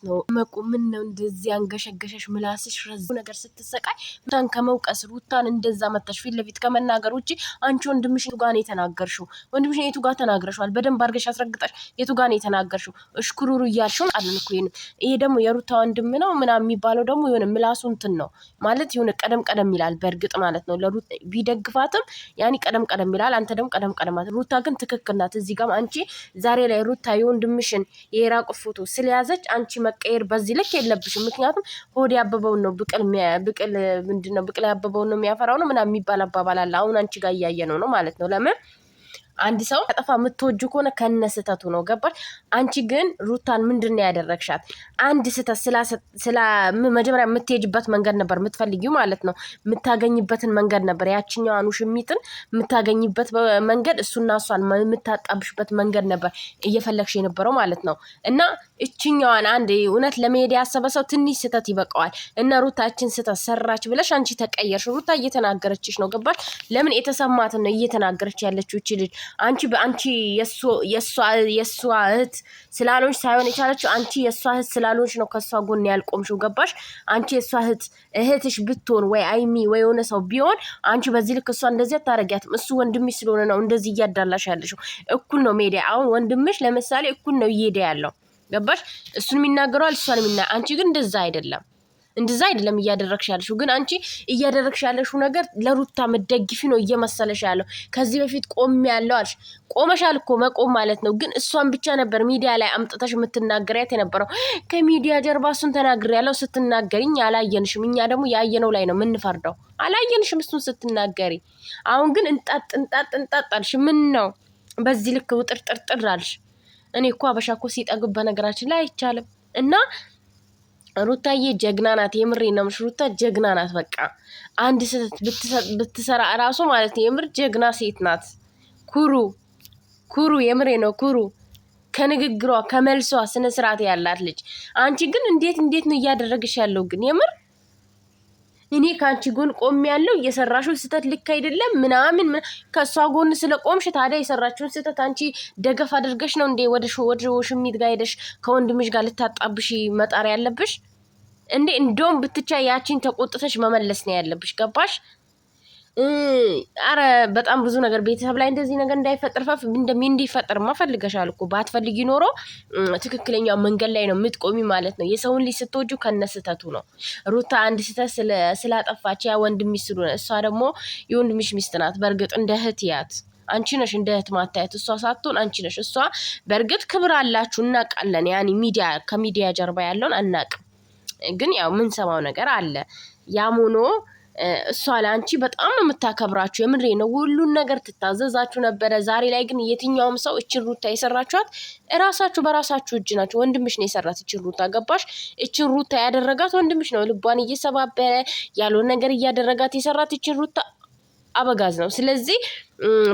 ነው መቁ ምን ነው እንደዚህ አንገሸገሸሽ ምላስሽ ረዝ ነገር ስትሰቃይ ታን ከመውቀስ ሩታን እንደዛ መጣሽ ፊት ለፊት ከመናገር ውጪ አንቺ ወንድምሽ ጋር ነው የተናገርሽው ወንድምሽ የቱ ጋር ተናግረሻል በደንብ አርገሽ አስረግጣሽ የቱ ጋር ነው የተናገርሽው እሽኩሩሩ እያልሽው አለን እኮ ይሄ ደግሞ የሩታ ወንድም ነው ምናምን የሚባለው ደግሞ የሆነ ምላሱ እንትን ነው ማለት የሆነ ቀደም ይላል በርግጥ ማለት ነው ለሩታ ቢደግፋትም ያኒ ቀደም ይላል አንተ ደግሞ ቀደም ማለት ሩታ ግን ትክክል ናት እዚህ ጋር አንቺ ዛሬ ላይ ሩታ የወንድምሽን የራቁ ፎቶ ስለያዘች አንቺ መቀየር በዚህ ልክ የለብሽም ምክንያቱም ሆድ ያበበውን ነው ብቅል ምንድነው ብቅል ያበበውን ነው የሚያፈራው ነው ምናምን የሚባል አባባል አለ አሁን አንቺ ጋር ያያየነው ነው ማለት ነው ለምን አንድ ሰው አጠፋ ምትወጁ ከሆነ ከነስተቱ ነው ገባሽ አንቺ ግን ሩታን ምንድነው ያደረግሻት አንድ ስተት ስላ መጀመሪያ የምትሄጅበት መንገድ ነበር የምትፈልጊው ማለት ነው የምታገኝበትን መንገድ ነበር ያቺኛዋን ውሽሚትን የምታገኝበት መንገድ እሱና እሷን የምታጣብሽበት መንገድ ነበር እየፈለግሽ የነበረው ማለት ነው እና እቺኛዋን አንድ እውነት ለመሄድ ያሰበ ሰው ትንሽ ስተት ይበቃዋል እና ሩታችን ስተት ሰራች ብለሽ አንቺ ተቀየርሽ ሩታ እየተናገረችሽ ነው ገባሽ ለምን የተሰማት ነው እየተናገረች ያለችው እቺ ልጅ አንቺ የሷ እህት ስላልሆንሽ ሳይሆን የቻለችው አንቺ የሷ እህት ስላልሆንሽ ነው ከሷ ጎን ያልቆምሽው ገባሽ አንቺ የሷ እህትሽ ብትሆን ወይ አይሚ ወይ ሆነ ሰው ቢሆን አንቺ በዚህ ልክ እሷ እንደዚህ አታረጋትም እሱ ወንድምሽ ስለሆነ ነው እንደዚህ እያዳላሽ ያለሽው እኩል ነው ሜዲያ አሁን ወንድምሽ ለምሳሌ እኩል ነው እየሄደ ያለው ገባሽ እሱን የሚናገረው እሷን አንቺ ግን እንደዛ አይደለም እያደረግሽ ያለሽው ግን አንቺ እያደረግሽ ያለሽው ነገር ለሩታ መደግፊ ነው እየመሰለሽ ያለው ከዚህ በፊት ቆም ያለው አልሽ ቆመሻል እኮ መቆም ማለት ነው ግን እሷን ብቻ ነበር ሚዲያ ላይ አምጥተሽ የምትናገሪያት የነበረው ከሚዲያ ጀርባ እሱን ተናግሪ ያለው ስትናገሪኝ አላየንሽም እኛ ደግሞ ያየነው ላይ ነው ምንፈርደው አላየንሽም እሱን ስትናገሪ አሁን ግን እንጣጥ አልሽ ምን ነው በዚህ ልክ ውጥርጥር አልሽ እኔ እኮ አበሻ እኮ ሲጠግብ በነገራችን ላይ አይቻልም እና ሩታዬ ጀግና ናት የምሬ ነው ሩታ ጀግና ናት በቃ አንድ ስተት ብትሰራ ራሱ ማለት ነው የምር ጀግና ሴት ናት ኩሩ የምሬ ነው ኩሩ ከንግግሯ ከመልሷ ስነ ስርዓት ያላት ልጅ አንቺ ግን እንዴት ነው እያደረግሽ ያለው ግን የምር እኔ ካንቺ ጎን ቆም ያለው እየሰራሽው ስተት ልክ አይደለም ምናምን ከሷ ጎን ስለቆምሽ ታዲያ የሰራችውን ስተት አንቺ ደገፍ አድርገሽ ነው እንዴ ወደ ሽሚት ጋር ሄደሽ ከወንድምሽ ጋር ልታጣብሽ መጣር ያለብሽ እንዴ እንደውም ብትቻይ ያቺን ተቆጥተሽ መመለስ ነው ያለብሽ ገባሽ አረ በጣም ብዙ ነገር ቤተሰብ ላይ እንደዚህ ነገር እንዳይፈጠር እንዲፈጠርማ ፈልገሻል እኮ ባትፈልጊ ኖሮ ትክክለኛው መንገድ ላይ ነው የምትቆሚ ማለት ነው የሰውን ልጅ ስትወጁ ከነስተቱ ነው ሩታ አንድ ስተት ስላጠፋች ያ ወንድምሽ ስለሆነ እሷ ደግሞ የወንድምሽ ሚስት ናት በርግጥ እንደ እህት ያት አንቺ ነሽ እንደ እህት ማታየት እሷ ሳትሆን አንቺ ነሽ እሷ በርግጥ ክብር አላችሁ እናቃለን ያኒ ከሚዲያ ጀርባ ያለውን አናቅም ግን ያው ምን ሰማው ነገር አለ ያሙኖ እሷ ለአንቺ በጣም ነው የምታከብራችሁ የምሬ ነው ሁሉን ነገር ትታዘዛችሁ ነበር ዛሬ ላይ ግን የትኛውም ሰው እቺን ሩታ የሰራችኋት እራሳችሁ በራሳችሁ እጅ ናችሁ ወንድምሽ ነው የሰራት እቺን ሩታ ገባሽ እቺን ሩታ ያደረጋት ወንድምሽ ነው ልቧን እየሰባበረ ያለው ነገር እያደረጋት የሰራት እቺን ሩታ አበጋዝ ነው ስለዚህ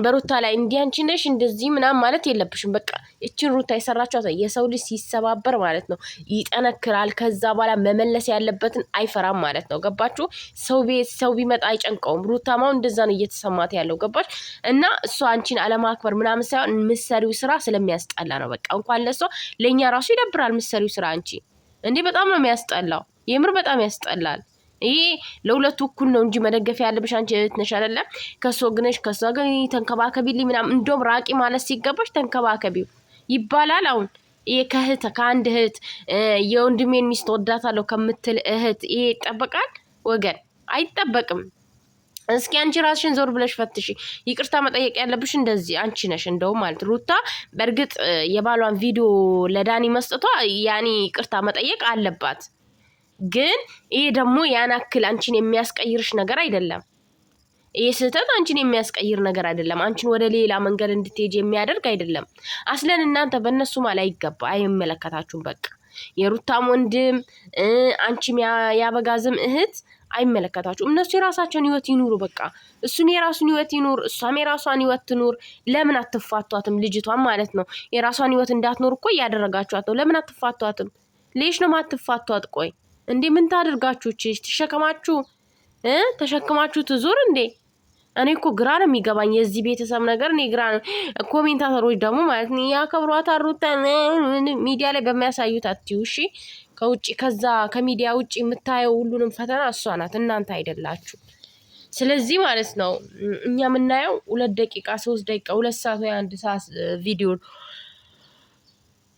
በሩታ ላይ እንዲያንቺ ነሽ እንደዚህ ምናም ማለት የለብሽም በቃ እቺን ሩታ የሰራችው የሰው ልጅ ሲሰባበር ማለት ነው ይጠነክራል ከዛ በኋላ መመለስ ያለበትን አይፈራም ማለት ነው ገባችሁ ሰው ቢመጣ አይጨንቀውም ሩታማው እንደዛ ነው እየተሰማት ያለው ገባሽ እና እሷ አንቺን አለማክበር ምናምን ሳይሆን ምሰሪው ስራ ስለሚያስጠላ ነው በቃ እንኳን ለሷ ለኛ ራሱ ይደብራል ምሰሪው ስራ አንቺ እንዴ በጣም ነው የሚያስጠላው የምር በጣም ያስጠላል ይሄ ለሁለቱ እኩል ነው እንጂ መደገፍ ያለብሽ አንቺ እህት ነሽ አይደለ ከሷ ግን ተንከባከቢልኝ ምናምን እንደውም ራቂ ማለት ሲገባሽ ተንከባከቢው ይባላል አሁን ይሄ ከአንድ እህት የወንድሜን ሚስት ወዳታለሁ ከምትል እህት ይሄ ይጠበቃል ወገን አይጠበቅም እስኪ አንቺ ራስሽን ዞር ብለሽ ፈትሺ ይቅርታ መጠየቅ ያለብሽ እንደዚህ አንቺ ነሽ እንደው ማለት ሩታ በርግጥ የባሏን ቪዲዮ ለዳኒ መስጠቷ ያኒ ይቅርታ መጠየቅ አለባት ግን ይሄ ደግሞ ያናክል አንቺን የሚያስቀይርሽ ነገር አይደለም ይሄ ስተት አንቺን የሚያስቀይር ነገር አይደለም አንቺን ወደ ሌላ መንገድ እንድትሄጂ የሚያደርግ አይደለም አስለን እናንተ በእነሱ ማለት አይገባ አይመለከታችሁም በቃ የሩታም ወንድም አንቺም ያበጋዝም እህት አይመለከታችሁም እነሱ የራሳቸውን ህይወት ይኑሩ በቃ እሱን የራሱን ህይወት ይኑር እሷም የራሷን ህይወት ትኑር ለምን አትፋቷትም ልጅቷን ማለት ነው የራሷን ህይወት እንዳትኖር እኮ ያደረጋችኋት ነው ለምን አትፋቷትም ለይሽ ነው ማትፋቷት ቆይ እንዴ ምን ታደርጋችሁ ተሸከማችሁ ትዞር እንዴ እኔ እኮ ግራ ነው የሚገባኝ የዚህ ቤተሰብ ነገር። እኔ ግራ ነው። ኮሜንታተሮች ደግሞ ማለት ነው ያከብሯታል ሩታን ሚዲያ ላይ በሚያሳዩት አትዩ። እሺ ከውጪ ከዛ ከሚዲያ ውጪ የምታየው ሁሉንም ፈተና እሷ ናት፣ እናንተ አይደላችሁ። ስለዚህ ማለት ነው እኛ የምናየው 2 ደቂቃ 3 ደቂቃ 2 ሰዓት ወይ 1 ሰዓት ቪዲዮ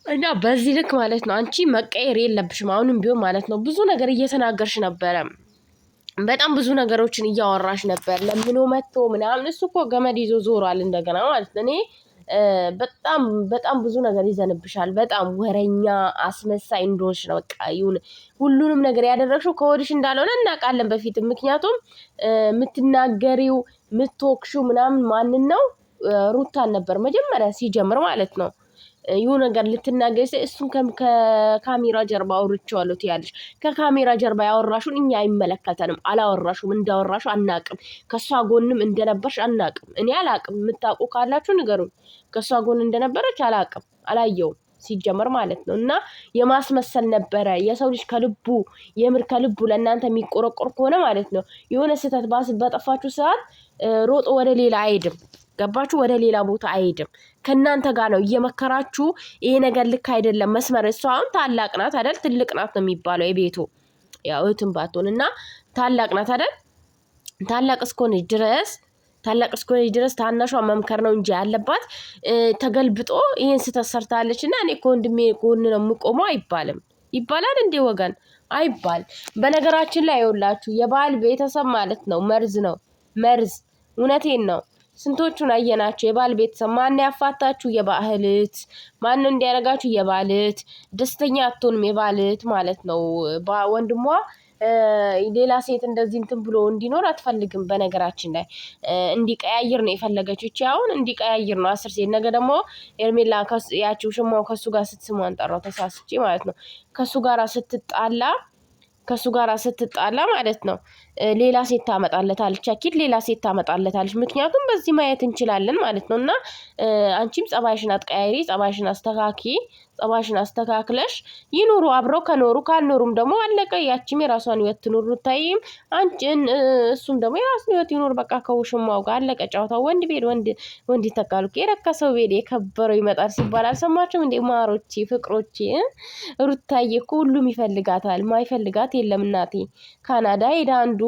እና በዚህ ልክ ማለት ነው አንቺ መቀየር የለብሽም። አሁንም ቢሆን ማለት ነው ብዙ ነገር እየተናገርሽ ነበረ። በጣም ብዙ ነገሮችን እያወራሽ ነበር። ለምኖ መጥቶ ምናምን እሱ እኮ ገመድ ይዞ ዞሯል እንደገና ማለት ነው። እኔ በጣም ብዙ ነገር ይዘንብሻል። በጣም ወረኛ አስመሳይ እንደሆንሽ ነው። በቃ ይሁን ሁሉንም ነገር ያደረግሽው ከወዲሽ እንዳልሆነ እናውቃለን በፊትም። ምክንያቱም የምትናገሪው የምትወቅሽው ምናምን ማንን ነው? ሩታን ነበር መጀመሪያ ሲጀምር ማለት ነው። ይሁን ነገር ልትናገሪ እሱን ከካሜራ ጀርባ አውርቼዋለሁ ትያለሽ። ከካሜራ ጀርባ ያወራሹን እኛ አይመለከተንም። አላወራሹም፣ እንዳወራሹ አናቅም። ከሷ ጎንም እንደነበርሽ አናቅም። እኔ አላቅም። የምታውቁ ካላችሁ ንገሩኝ። ከሷ ጎን እንደነበረች አላቅም፣ አላየውም ሲጀመር ማለት ነው። እና የማስመሰል ነበረ። የሰው ልጅ ከልቡ የምር ከልቡ ለእናንተ የሚቆረቆር ከሆነ ማለት ነው የሆነ ስህተት በጠፋችሁ ሰዓት ሮጦ ወደ ሌላ አይሄድም። ገባችሁ? ወደ ሌላ ቦታ አይሄድም። ከእናንተ ጋር ነው እየመከራችሁ ይሄ ነገር ልክ አይደለም መስመር። እሷ አሁን ታላቅ ናት አይደል? ትልቅ ናት ነው የሚባለው የቤቱ ያው እህትም ባትሆን እና ታላቅ ናት አይደል? ታላቅ እስከሆነች ድረስ ታናሿ መምከር ነው እንጂ ያለባት ተገልብጦ ይሄን ስህተት ሰርታለች እና እኔ ከወንድሜ ጎን ነው የምቆመው አይባልም። ይባላል እንዴ ወገን? አይባል። በነገራችን ላይ ይኸውላችሁ የባል ቤተሰብ ማለት ነው መርዝ ነው፣ መርዝ። እውነቴን ነው። ስንቶቹን አየናቸው። የባል ቤተሰብ ማን ያፋታችሁ? የባህልት ማን ነው እንዲያረጋችሁ? የባልት ደስተኛ አትሆንም። የባልት ማለት ነው ወንድሟ ሌላ ሴት እንደዚህ እንትን ብሎ እንዲኖር አትፈልግም። በነገራችን ላይ እንዲቀያይር ነው የፈለገችው። እቺ አሁን እንዲቀያይር ነው 10 ሴት። ነገ ደግሞ ኤርሜላ ያቺው ሽማው ከሱ ጋር ስትስሟን ጠራው ተሳስቼ ማለት ነው ከሱ ጋር ስትጣላ ማለት ነው ሌላ ሴት ታመጣለታለች። አኪድ ሌላ ሴት ታመጣለታለች። ምክንያቱም በዚህ ማየት እንችላለን ማለት ነው። እና አንቺም ጸባይሽን አትቀያይሪ፣ ጸባይሽን አስተካኪ። ጸባይሽን አስተካክለሽ ይኑሩ። አብረው ከኖሩ ካልኖሩም ደግሞ አለቀ። ያቺም የራሷን ህይወት ትኑር። ሩታይም አንቺን እሱም ደግሞ የራሱን ህይወት ይኑር። በቃ ከውሽማው ጋር አለቀ ጨዋታው። ወንድ ቤት ወንድ ይተካሉ። የረከሰው ቤት የከበረው ይመጣል ሲባል አልሰማችሁም እንዴ? ማሮቼ ፍቅሮቼ፣ ሩታዬ እኮ ሁሉም ይፈልጋታል። ማይፈልጋት የለም እናቴ። ካናዳ ሄደ አንዱ፣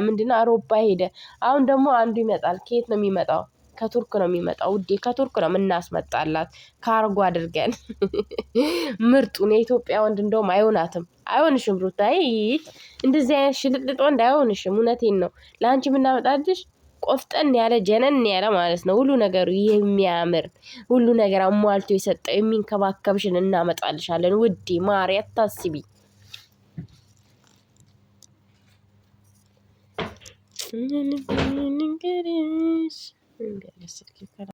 ምንድነው አውሮፓ ሄደ። አሁን ደግሞ አንዱ ይመጣል። ከየት ነው የሚመጣው? ከቱርክ ነው የሚመጣው ውዴ። ከቱርክ ነው የምናስመጣላት ካርጎ አድርገን። ምርጡን የኢትዮጵያ ወንድ እንደውም አይሆንሽም ሩታዬ። እንደዚህ አይነት ሽልጥልጥ ወንድ አይሆንሽም። እውነቴን ነው። ለአንቺ የምናመጣልሽ ቆፍጠን ያለ ጀነን ያለ ማለት ነው። ሁሉ ነገሩ የሚያምር ሁሉ ነገር አሟልቶ የሰጠው የሚንከባከብሽን እናመጣልሻለን ውዴ። ማሪ አታስቢ። እንግዲህ